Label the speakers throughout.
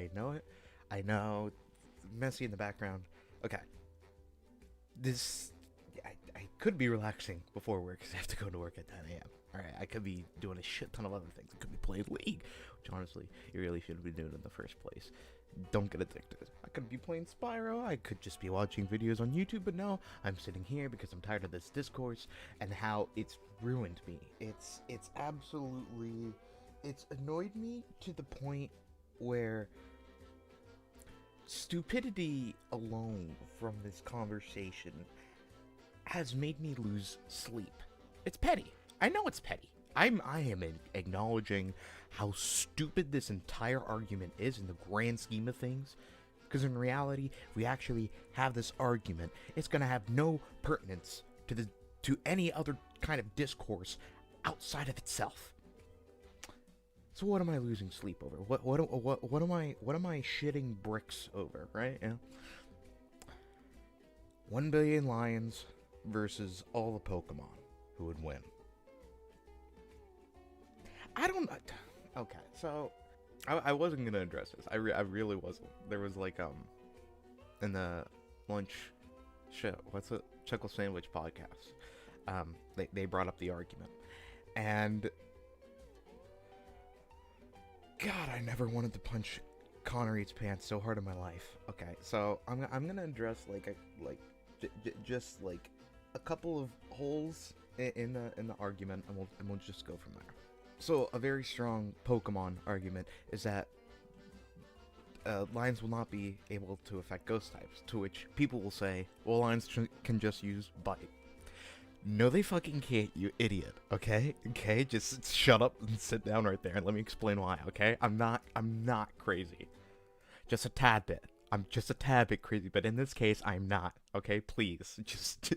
Speaker 1: I know it. I know. Messy in the background. Okay. This. I could be relaxing before work because I have to go to work at 10 a.m. Alright, I could be doing a shit ton of other things. I could be playing League, which honestly, you really shouldn't be doing in the first place. Don't get addicted. I could be playing Spyro. I could just be watching videos on YouTube, but no, I'm sitting here because I'm tired of this discourse and how it's ruined me. It's absolutely it's annoyed me to the point where stupidity alone from this conversation has made me lose sleep. It's petty. I know it's petty. I am acknowledging how stupid this entire argument is in the grand scheme of things. Because in reality, if we actually have this argument, it's gonna have no pertinence to any other kind of discourse outside of itself. So what am I losing sleep over? What am I shitting bricks over? Right? Yeah. 1 billion lions versus all the Pokemon. Who would win? I don't. Okay, so I wasn't gonna address this. I really wasn't. There was like in the lunch show. What's it? Chuckle Sandwich podcast. They brought up the argument, and God, I never wanted to punch Connor Eats Pants so hard in my life. Okay, so I'm gonna address just like a couple of holes in the argument, and we'll just go from there. So a very strong Pokemon argument is that lions will not be able to affect ghost types, to which people will say, well, lions can just use bite. No, they fucking can't, you idiot, okay? Okay, just shut up and sit down right there and let me explain why, okay? I'm not crazy. Just a tad bit. I'm just a tad bit crazy, but in this case, I'm not, okay? Please, just...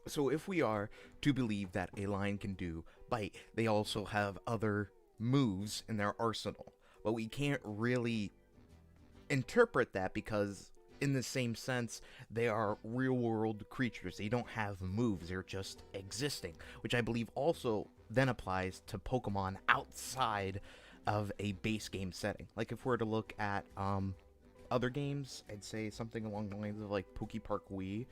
Speaker 1: So if we are to believe that a lion can do bite, they also have other moves in their arsenal. But we can't really interpret that because in the same sense, they are real-world creatures. They don't have moves, they're just existing, which I believe also then applies to Pokemon outside of a base game setting. Like if we're to look at other games, I'd say something along the lines of like Poke Park Wii.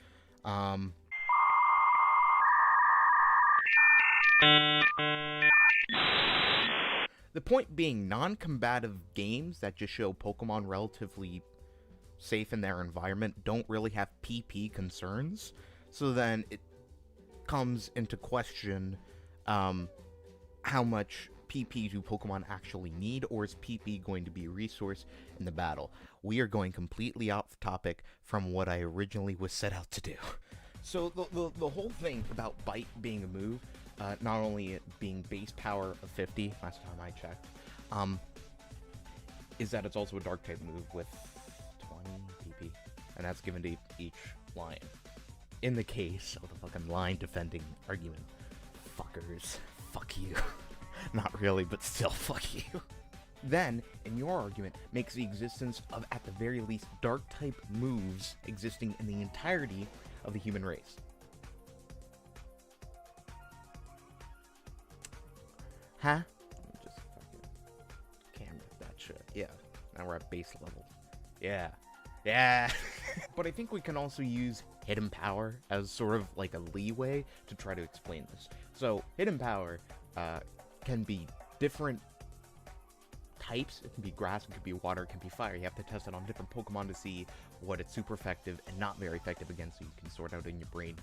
Speaker 1: The point being, non-combative games that just show Pokemon relatively safe in their environment don't really have PP concerns. So then it comes into question how much PP do Pokemon actually need, or is PP going to be a resource in the battle? We are going completely off topic from what I originally was set out to do. So the whole thing about Bite being a move, not only it being base power of 50, last time I checked, is that it's also a dark type move with 20 PP, and that's given to each lion. In the case of the fucking lion defending argument, fuckers, fuck you. Not really, but still, fuck you. Then, in your argument, makes the existence of, at the very least, dark type moves existing in the entirety of the human race. Huh? Just fucking camera that shit. Yeah. Now we're at base level. Yeah. Yeah. But I think we can also use hidden power as sort of like a leeway to try to explain this. So, hidden power can be different types. It can be grass, it can be water, it can be fire. You have to test it on different Pokemon to see what it's super effective and not very effective against, so you can sort out in your brain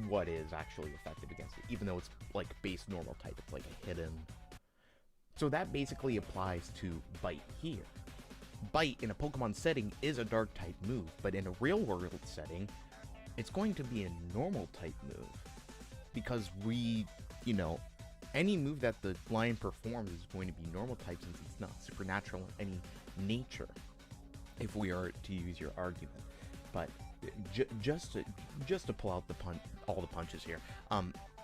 Speaker 1: what is actually effective against it, even though it's like base normal type. It's like a hidden. So that basically applies to Bite here. Bite in a Pokemon setting is a dark type move, but in a real world setting, it's going to be a normal type move. Because any move that the lion performs is going to be normal type since it's not supernatural in any nature, if we are to use your argument. But just to pull out all the punches here,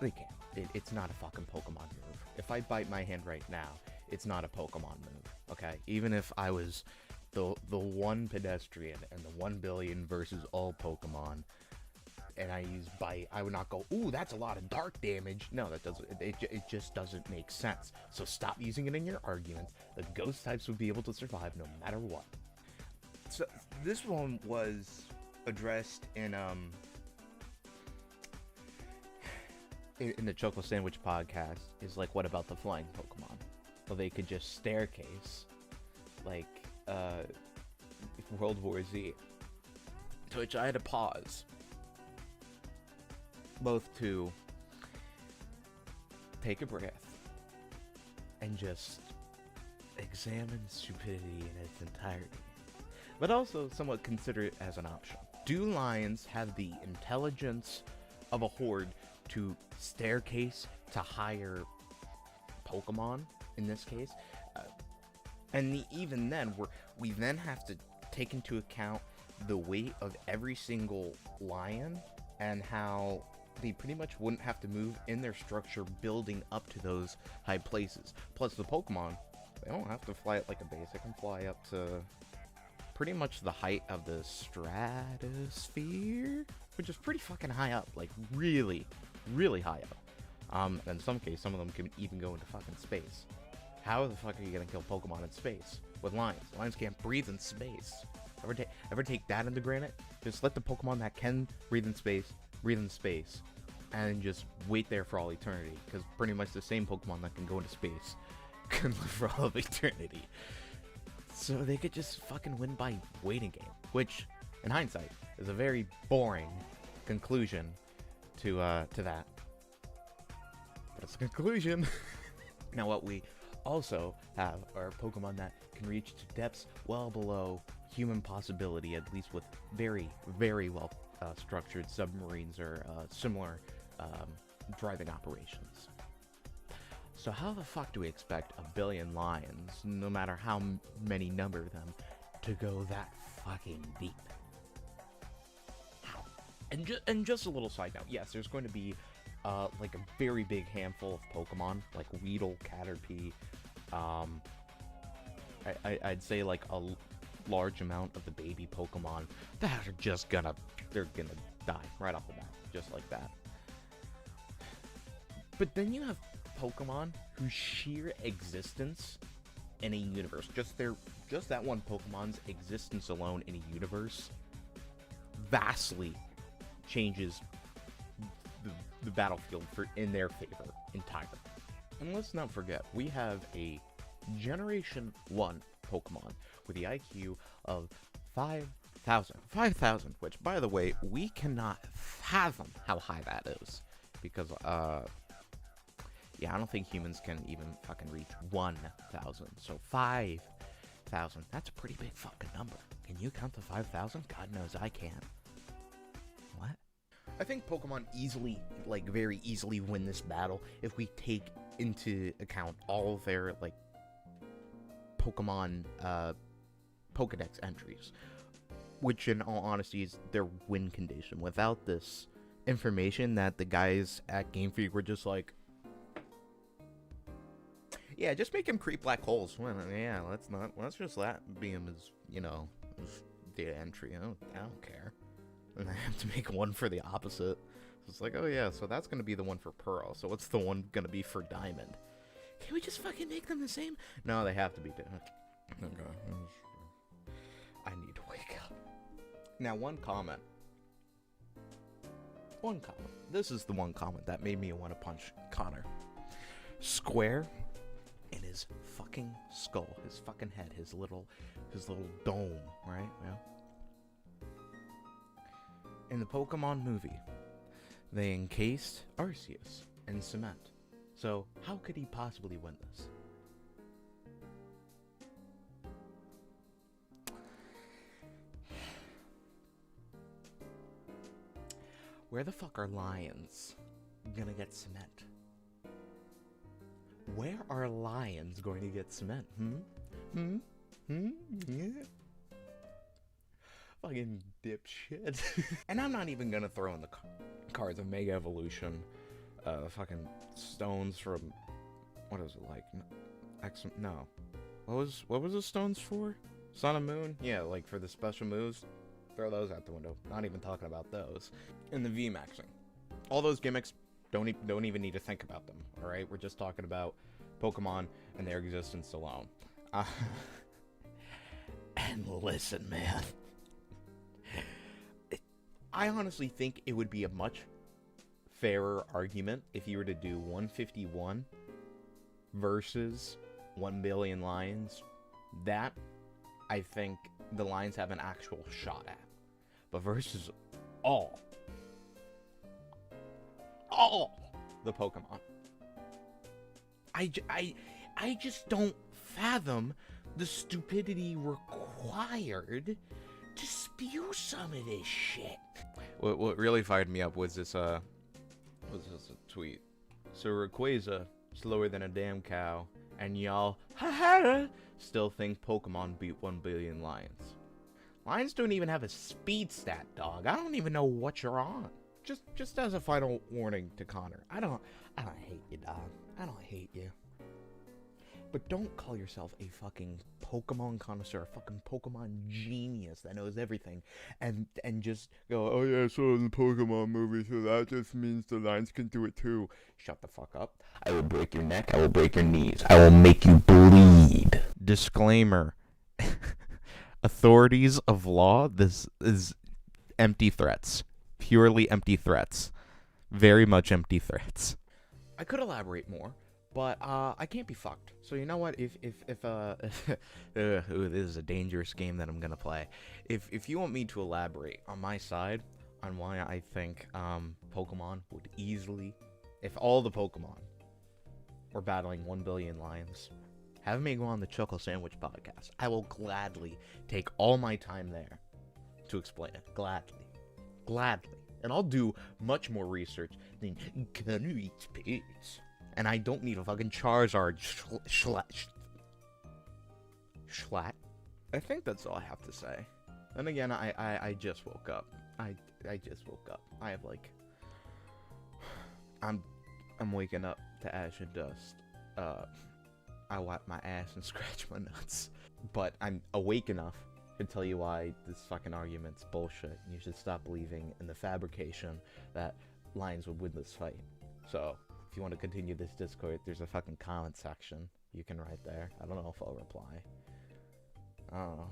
Speaker 1: they can't. It's not a fucking Pokemon move. If I bite my hand right now, it's not a Pokemon move, okay? Even if I was the one pedestrian and the 1 billion versus all Pokemon, and I use bite, I would not go, ooh, that's a lot of dark damage. No, that doesn't, it just doesn't make sense. So stop using it in your arguments. The ghost types would be able to survive no matter what. So this one was addressed in the Chocolate Sandwich podcast, is like, what about the flying Pokemon? Well, they could just staircase, like, World War Z. To which I had to pause, both to take a breath and just examine stupidity in its entirety, but also somewhat consider it as an option. Do lions have the intelligence of a horde to staircase to higher Pokemon, in this case? Even then, we then have to take into account the weight of every single lion and how they pretty much wouldn't have to move in their structure building up to those high places. Plus, the Pokemon, they don't have to fly it like a base. They can fly up to pretty much the height of the stratosphere, which is pretty fucking high up, like really, really high up. In some cases, some of them can even go into fucking space. How the fuck are you gonna kill Pokemon in space with lions? Lions can't breathe in space. Ever take that into granted? Just let the Pokemon that can breathe in space, and just wait there for all eternity. Because pretty much the same Pokemon that can go into space can live for all of eternity. So they could just fucking win by waiting game, which, in hindsight, is a very boring conclusion to that. But it's a conclusion. Now, what we also have are Pokemon that can reach to depths well below human possibility, at least with very, very well structured submarines or similar driving operations. So how the fuck do we expect a billion lions, no matter how many number of them, to go that fucking deep? How? And just a little side note, yes, there's going to be like a very big handful of Pokemon, like Weedle, Caterpie, I'd say like a large amount of the baby Pokemon that are just they're gonna die right off the bat, just like that. But then you have Pokemon whose sheer existence in a universe, just that one Pokemon's existence alone in a universe, vastly changes the battlefield in their favor entirely. And let's not forget, we have a Generation 1 Pokemon with the IQ of 5,000, which, by the way, we cannot fathom how high that is, because, yeah, I don't think humans can even fucking reach 1,000, so 5,000, that's a pretty big fucking number. Can you count to 5,000? God knows I can't. What? I think Pokemon easily, like, very easily win this battle if we take into account all their, like, Pokemon, Pokedex entries, which in all honesty is their win condition. Without this information that the guys at Game Freak were just like, yeah, just make him create black holes. Well, yeah, let's just let be him as, you know, data entry. I don't care. And I have to make one for the opposite. So it's like, oh yeah, so that's gonna be the one for Pearl. So what's the one gonna be for Diamond? Can we just fucking make them the same? No, they have to be different. Okay. I need to wake up. Now, one comment. This is the one comment that made me want to punch Connor. Square in his fucking skull, his fucking head, his little dome, right? Yeah. In the Pokemon movie, they encased Arceus in cement. So, how could he possibly win this? Where the fuck are lions gonna get cement? Where are lions going to get cement? Yeah. Fucking dipshit. And I'm not even gonna throw in the cards of Mega Evolution. Fucking stones from, what is it, like, no. What was the stones for? Sun and Moon? Yeah, like for the special moves. Throw those out the window. Not even talking about those. And the VMAXing. All those gimmicks, don't even need to think about them, alright? We're just talking about Pokemon and their existence alone. And listen, man. I honestly think it would be a much fairer argument if you were to do 151 versus 1 billion lions. That, I think, the lions have an actual shot at. But versus all the Pokemon. I just don't fathom the stupidity required to spew some of this shit. What really fired me up was this a tweet. So Rayquaza, slower than a damn cow, and y'all still think Pokemon beat 1 billion lions. Lions don't even have a speed stat, dog. I don't even know what you're on. Just as a final warning to Connor, I don't hate you, dog. I don't hate you. But don't call yourself a fucking Pokemon connoisseur, a fucking Pokemon genius that knows everything, and just go, oh yeah, so the Pokemon movie, so that just means the lions can do it too. Shut the fuck up. I will break your neck, I will break your knees, I will make you bleed. Disclaimer. Authorities of law, this is empty threats. Purely empty threats. Very much empty threats. I could elaborate more, but I can't be fucked. So you know what? If this is a dangerous game that I'm gonna play. If you want me to elaborate on my side on why I think Pokemon would easily, if all the Pokemon were battling 1 billion lions, have me go on the Chuckle Sandwich podcast. I will gladly take all my time there to explain it. Gladly. And I'll do much more research than Connor eats pigs. And I don't need a fucking Charizard Schlatt. I think that's all I have to say. And again, I just woke up. I just woke up. I have like... I'm waking up to ash and dust. I wipe my ass and scratch my nuts. But I'm awake enough to tell you why this fucking argument's bullshit. You should stop believing in the fabrication that lions would win this fight. So, if you want to continue this Discord, there's a fucking comment section. You can write there. I don't know if I'll reply. I don't know.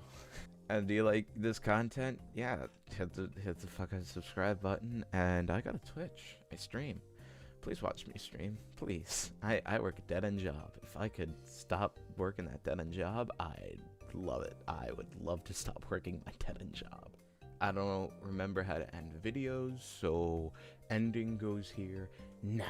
Speaker 1: And do you like this content? Yeah, hit the fucking subscribe button. And I got a Twitch. I stream. Please watch me stream. Please. I work a dead-end job. If I could stop working that dead-end job, I'd love it. I would love to stop working my dead-end job. I don't remember how to end videos, so ending goes here now.